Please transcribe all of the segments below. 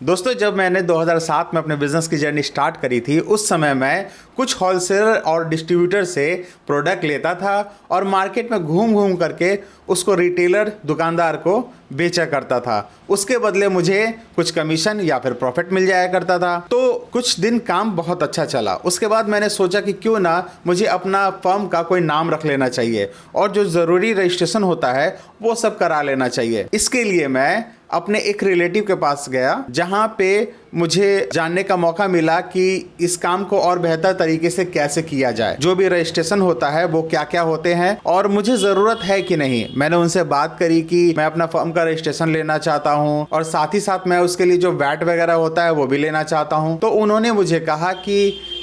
दोस्तों, जब मैंने 2007 में अपने बिजनेस की जर्नी स्टार्ट करी थी, उस समय मैं कुछ होलसेलर और डिस्ट्रीब्यूटर से प्रोडक्ट लेता था और मार्केट में घूम घूम करके उसको रिटेलर दुकानदार को बेचा करता था। उसके बदले मुझे कुछ कमीशन या फिर प्रॉफिट मिल जाया करता था। तो कुछ दिन काम बहुत अच्छा चला। उसके बाद मैंने सोचा कि क्यों ना मुझे अपना फर्म का कोई नाम रख लेना चाहिए और जो ज़रूरी रजिस्ट्रेशन होता है वो सब करा लेना चाहिए। इसके लिए मैं अपने एक रिलेटिव के पास गया, जहां पे मुझे जानने का मौका मिला कि इस काम को और बेहतर तरीके से कैसे किया जाए, जो भी रजिस्ट्रेशन होता है वो क्या क्या होते हैं और मुझे ज़रूरत है कि नहीं। मैंने उनसे बात करी कि मैं अपना फर्म का रजिस्ट्रेशन लेना चाहता हूं और साथ ही साथ मैं उसके लिए जो वैट वगैरह होता है वो भी लेना चाहता हूं। तो उन्होंने मुझे कहा कि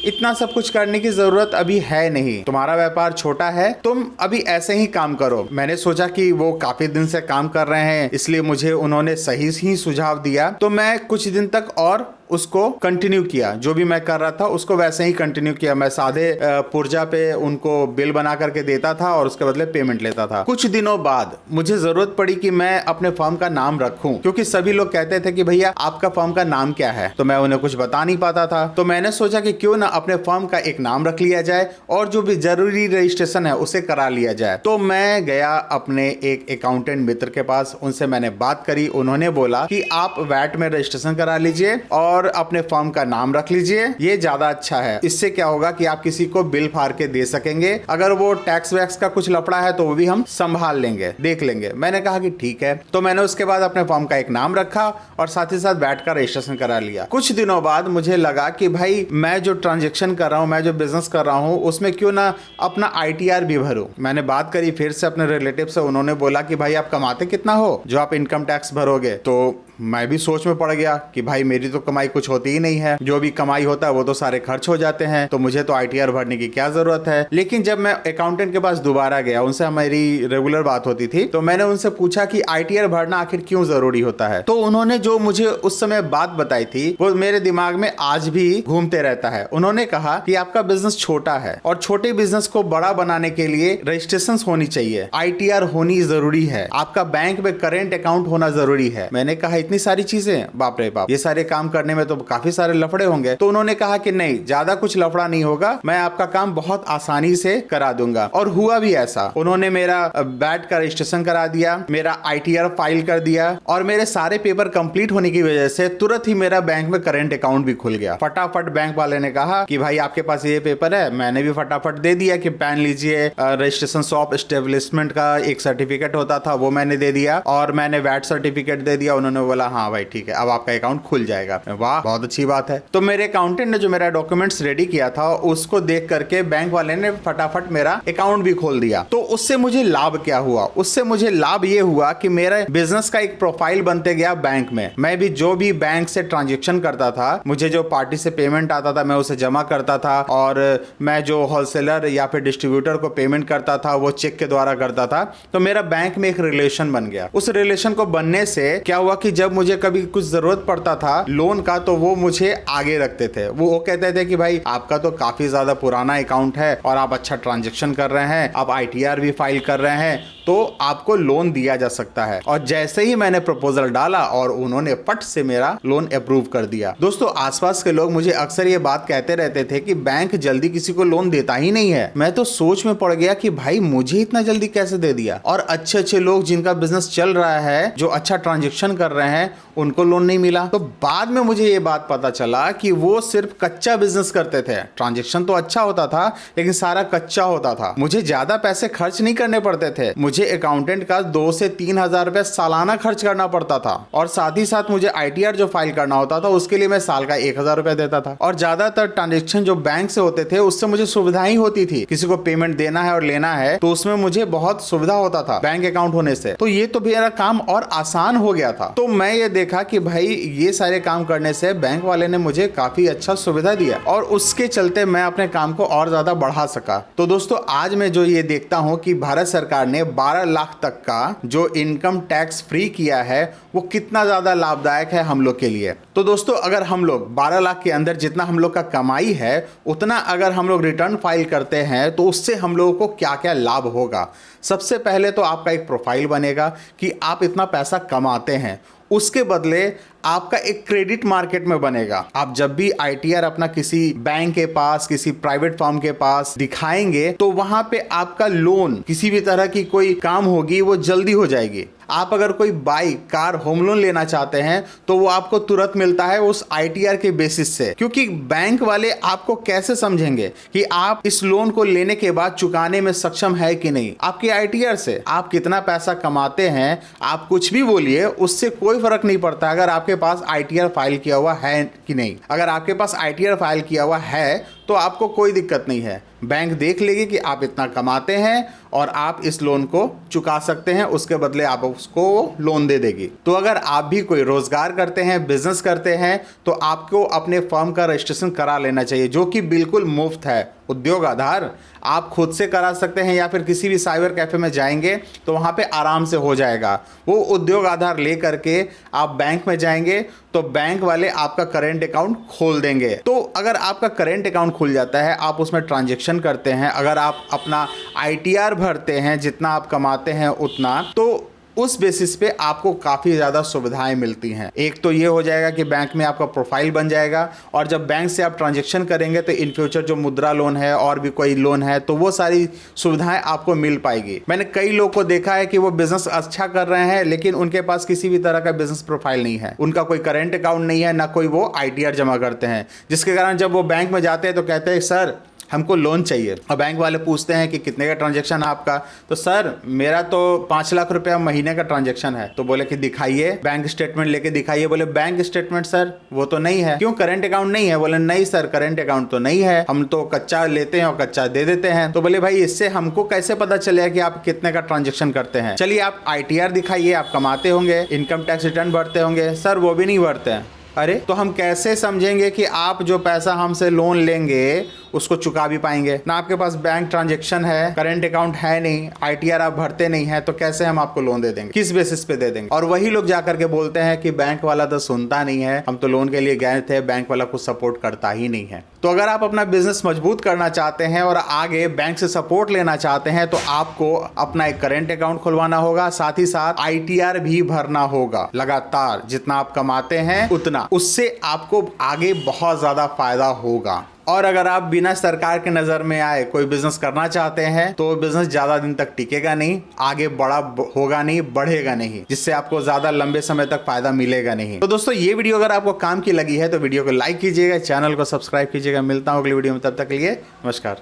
इतना सब कुछ करने की ज़रूरत अभी है नहीं, तुम्हारा व्यापार छोटा है, तुम अभी ऐसे ही काम करो। मैंने सोचा कि वो काफ़ी दिन से काम कर रहे हैं, इसलिए मुझे उन्होंने सही ही सुझाव दिया। तो मैं कुछ दिन तक और उसको कंटिन्यू किया, जो भी मैं कर रहा था उसको वैसे ही कंटिन्यू किया। मैं सादे पुर्जा पे उनको बिल बना करके देता था और उसके बदले पेमेंट लेता था। कुछ दिनों बाद मुझे जरूरत पड़ी कि मैं अपने फर्म का नाम रखूं, क्योंकि सभी लोग कहते थे कि भैया आपका फर्म का नाम क्या है, तो मैं उन्हें कुछ बता नहीं पाता था। तो मैंने सोचा कि क्यों ना अपने फर्म का एक नाम रख लिया जाए और जो भी जरूरी रजिस्ट्रेशन है उसे करा लिया जाए। तो मैं गया अपने एक अकाउंटेंट मित्र के पास, उनसे मैंने बात करी। उन्होंने बोला कि आप वैट में रजिस्ट्रेशन करा लीजिए और अपने फर्म का नाम रख लीजिए, ये ज्यादा अच्छा है। इससे क्या होगा कि आप किसी को बिल फाड़ के दे सकेंगे, अगर वो टैक्स वैक्स का कुछ लफड़ा है तो वो भी हम संभाल लेंगे, देख लेंगे। मैंने कहा कि ठीक है। तो मैंने उसके बाद अपने फर्म का एक नाम रखा और साथ ही साथ वैट का रजिस्ट्रेशन करा लिया। कुछ दिनों बाद मुझे लगा कि भाई मैं जो ट्रांजेक्शन कर रहा हूँ, मैं जो बिजनेस कर रहा हूँ, उसमें क्यों ना अपना ITR भी भरूं। मैंने बात करी फिर से अपने रिलेटिव से। उन्होंने बोला कि भाई आप कमाते कितना हो जो आप इनकम टैक्स भरोगे। तो मैं भी सोच में पड़ गया कि भाई मेरी तो कमाई कुछ होती ही नहीं है, जो भी कमाई होता है वो तो सारे खर्च हो जाते हैं, तो मुझे तो ITR भरने की क्या जरूरत है। लेकिन जब मैं अकाउंटेंट के पास दोबारा गया, उनसे हमारी रेगुलर बात होती थी, तो मैंने उनसे पूछा कि ITR भरना आखिर क्यों जरूरी होता है। तो उन्होंने जो मुझे उस समय बात बताई थी वो मेरे दिमाग में आज भी घूमते रहता है। उन्होंने कहा कि आपका बिजनेस छोटा है और छोटे बिजनेस को बड़ा बनाने के लिए रजिस्ट्रेशन होनी चाहिए, ITR होनी जरूरी है, आपका बैंक में करेंट अकाउंट होना जरूरी है। मैंने कहा इतनी सारी चीजें, बाप रे बाप, ये सारे काम करने में तो काफी सारे लफड़े होंगे। तो उन्होंने कहा कि नहीं, ज्यादा कुछ लफड़ा नहीं होगा, मैं आपका काम बहुत आसानी से करा दूंगा। और हुआ भी ऐसा। उन्होंने मेरा वैट का रजिस्ट्रेशन करा दिया, मेरा ITR फाइल कर दिया और मेरे सारे पेपर कंप्लीट होने की वजह से तुरंत ही मेरा बैंक में करेंट अकाउंट भी खुल गया। फटाफट बैंक वाले ने कहा कि भाई आपके पास ये पेपर है। मैंने भी फटाफट दे दिया कि पैन लीजिए, रजिस्ट्रेशन शॉप एस्टेब्लिशमेंट का एक सर्टिफिकेट होता था वो मैंने दे दिया और मैंने वैट सर्टिफिकेट दे दिया। उन्होंने बोला हाँ भाई ठीक है, अब आपका अकाउंट खुल जाएगा। वाह, बहुत अच्छी बात है। तो मेरे अकाउंटेंट ने जो मेरा डॉक्यूमेंट्स रेडी किया था उसको देख करके बैंक वाले ने फटाफट मेरा अकाउंट भी खोल दिया। तो उससे मुझे लाभ क्या हुआ? उससे मुझे लाभ ये हुआ कि मेरा बिजनेस का एक प्रोफाइल बनते गया बैंक में। मैं भी जो भी बैंक से ट्रांजेक्शन करता था, मुझे जो पार्टी से पेमेंट आता था मैं उसे जमा करता था और मैं जो होलसेलर या फिर डिस्ट्रीब्यूटर को पेमेंट करता था वो चेक के द्वारा करता था। तो मेरा बैंक में एक रिलेशन बन गया। उस रिलेशन को बनने से क्या हुआ कि जब मुझे कभी कुछ जरूरत पड़ता था लोन का तो वो मुझे आगे रखते थे। वो कहते थे कि भाई आपका तो काफी ज्यादा पुराना अकाउंट है और आप अच्छा ट्रांजैक्शन कर रहे हैं, आप ITR भी फाइल कर रहे हैं, तो आपको लोन दिया जा सकता है। और जैसे ही मैंने प्रपोजल डाला और उन्होंने फट से मेरा लोन अप्रूव कर दिया। दोस्तों, आसपास के लोग मुझे अक्सर ये बात कहते रहते थे कि बैंक जल्दी किसी को लोन देता ही नहीं है। मैं तो सोच में पड़ गया कि भाई मुझे इतना जल्दी कैसे दे दिया। और अच्छे अच्छे लोग जिनका बिजनेस चल रहा है, जो अच्छा ट्रांजेक्शन कर रहे हैं, उनको लोन नहीं मिला। तो बाद में मुझे ये बात पता चला कि वो सिर्फ कच्चा बिजनेस करते थे। ट्रांजैक्शन तो अच्छा होता था लेकिन सारा कच्चा होता था। मुझे ज्यादा पैसे खर्च नहीं करने पड़ते थे। मुझे अकाउंटेंट का 2 से 3 हजार रुपए सालाना खर्च करना पड़ता था और साथ ही साथ मुझे ITR जो फाइल करना होता था उसके लिए मैं साल का 1,000 रुपए देता था। और ज्यादातर ट्रांजेक्शन जो बैंक से होते थे उससे मुझे सुविधा ही होती थी। किसी को पेमेंट देना है और लेना है तो उसमें मुझे बहुत सुविधा होता था बैंक अकाउंट होने से। तो ये तो मेरा काम और आसान हो गया था। तो मैं ये देखा कि भाई ये सारे काम करने से बैंक वाले ने मुझे काफी अच्छा सुविधा दिया और उसके चलते मैं अपने काम को और ज्यादा बढ़ा सका। तो दोस्तों, आज मैं जो ये देखता हूं कि भारत सरकार ने 12 लाख तक का जो इनकम टैक्स फ्री किया है वो कितना ज़्यादा लाभदायक है हम लोग के लिए। तो दोस्तों, अगर हम लोग 12 लाख के अंदर जितना हम लोग का कमाई है उतना अगर हम लोग रिटर्न फाइल करते हैं तो उससे हम लोगों को क्या क्या लाभ होगा। सबसे पहले तो आपका एक प्रोफाइल बनेगा कि आप इतना पैसा कमाते हैं, उसके बदले आपका एक क्रेडिट मार्केट में बनेगा। आप जब भी आईटीआर अपना किसी बैंक के पास, किसी प्राइवेट फर्म के पास दिखाएंगे तो वहां पे आपका लोन, किसी भी तरह की कोई काम होगी वो जल्दी हो जाएगी। आप अगर कोई बाइक, कार, होम लोन लेना चाहते हैं तो वो आपको तुरंत मिलता है उस आईटीआर के बेसिस से, क्योंकि बैंक वाले आपको कैसे समझेंगे कि आप इस लोन को लेने के बाद चुकाने में सक्षम है कि नहीं, आपके आईटीआर से। आप कितना पैसा कमाते हैं, आप कुछ भी बोलिए, उससे कोई फर्क नहीं पड़ता अगर आपके पास आईटीआर फाइल किया हुआ है कि नहीं। अगर आपके पास आईटीआर फाइल किया हुआ है तो आपको कोई दिक्कत नहीं है। बैंक देख लेगी कि आप इतना कमाते हैं और आप इस लोन को चुका सकते हैं, उसके बदले आप उसको लोन दे देगी। तो अगर आप भी कोई रोजगार करते हैं, बिजनेस करते हैं, तो आपको अपने फर्म का रजिस्ट्रेशन करा लेना चाहिए, जो कि बिल्कुल मुफ्त है। उद्योग आधार आप खुद से करा सकते हैं या फिर किसी भी साइबर कैफे में जाएंगे तो वहाँ पे आराम से हो जाएगा। वो उद्योग आधार ले करके आप बैंक में जाएंगे तो बैंक वाले आपका करेंट अकाउंट खोल देंगे। तो अगर आपका करेंट अकाउंट खुल जाता है, आप उसमें ट्रांजैक्शन करते हैं, अगर आप अपना आईटीआर भरते हैं, जितना आप कमाते हैं उतना, तो उस बेसिस पे आपको काफ़ी ज़्यादा सुविधाएं मिलती हैं। एक तो ये हो जाएगा कि बैंक में आपका प्रोफाइल बन जाएगा, और जब बैंक से आप ट्रांजैक्शन करेंगे तो इन फ्यूचर जो मुद्रा लोन है और भी कोई लोन है तो वो सारी सुविधाएं आपको मिल पाएगी। मैंने कई लोग को देखा है कि वो बिजनेस अच्छा कर रहे हैं लेकिन उनके पास किसी भी तरह का बिजनेस प्रोफाइल नहीं है, उनका कोई करेंट अकाउंट नहीं है, ना कोई वो आईटीआर जमा करते हैं, जिसके कारण जब वो बैंक में जाते हैं तो कहते हैं सर हमको लोन चाहिए। और बैंक वाले पूछते हैं कि कितने का ट्रांजैक्शन है आपका, तो सर मेरा तो 5 लाख रुपया महीने का ट्रांजैक्शन है। तो बोले कि दिखाइए, बैंक स्टेटमेंट लेके दिखाइए। बोले बैंक स्टेटमेंट सर वो तो नहीं है। क्यों, करेंट अकाउंट नहीं है? बोले नहीं सर, करेंट अकाउंट तो नहीं है, हम तो कच्चा लेते हैं और कच्चा दे देते हैं। तो बोले भाई इससे हमको कैसे पता चलेगा कि आप कितने का ट्रांजेक्शन करते हैं? चलिए आप आईटीआर दिखाइए, आप कमाते होंगे, इनकम टैक्स रिटर्न भरते होंगे। सर वो भी नहीं भरते हैं। अरे तो हम कैसे समझेंगे कि आप जो पैसा हमसे लोन लेंगे उसको चुका भी पाएंगे? ना आपके पास बैंक ट्रांजैक्शन है, करंट अकाउंट है नहीं, आईटीआर आप भरते नहीं है, तो कैसे हम आपको लोन दे देंगे? किस बेसिस पे दे देंगे? और वही लोग जाकर के बोलते हैं कि बैंक वाला तो सुनता नहीं है, हम तो लोन के लिए गए थे, बैंक वाला कुछ सपोर्ट करता ही नहीं है। तो अगर आप अपना बिजनेस मजबूत करना चाहते हैं और आगे बैंक से सपोर्ट लेना चाहते हैं तो आपको अपना एक करेंट अकाउंट खुलवाना होगा, साथ ही साथ आईटीआर भी भरना होगा लगातार, जितना आप कमाते हैं उतना। उससे आपको आगे बहुत ज्यादा फायदा होगा। और अगर आप बिना सरकार के नजर में आए कोई बिजनेस करना चाहते हैं तो बिजनेस ज्यादा दिन तक टिकेगा नहीं, आगे बड़ा होगा नहीं, बढ़ेगा नहीं, जिससे आपको ज्यादा लंबे समय तक फायदा मिलेगा नहीं। तो दोस्तों ये वीडियो अगर आपको काम की लगी है तो वीडियो को लाइक कीजिएगा, चैनल को सब्सक्राइब कीजिएगा। मिलता हूं अगली वीडियो में, तब तक के लिए नमस्कार।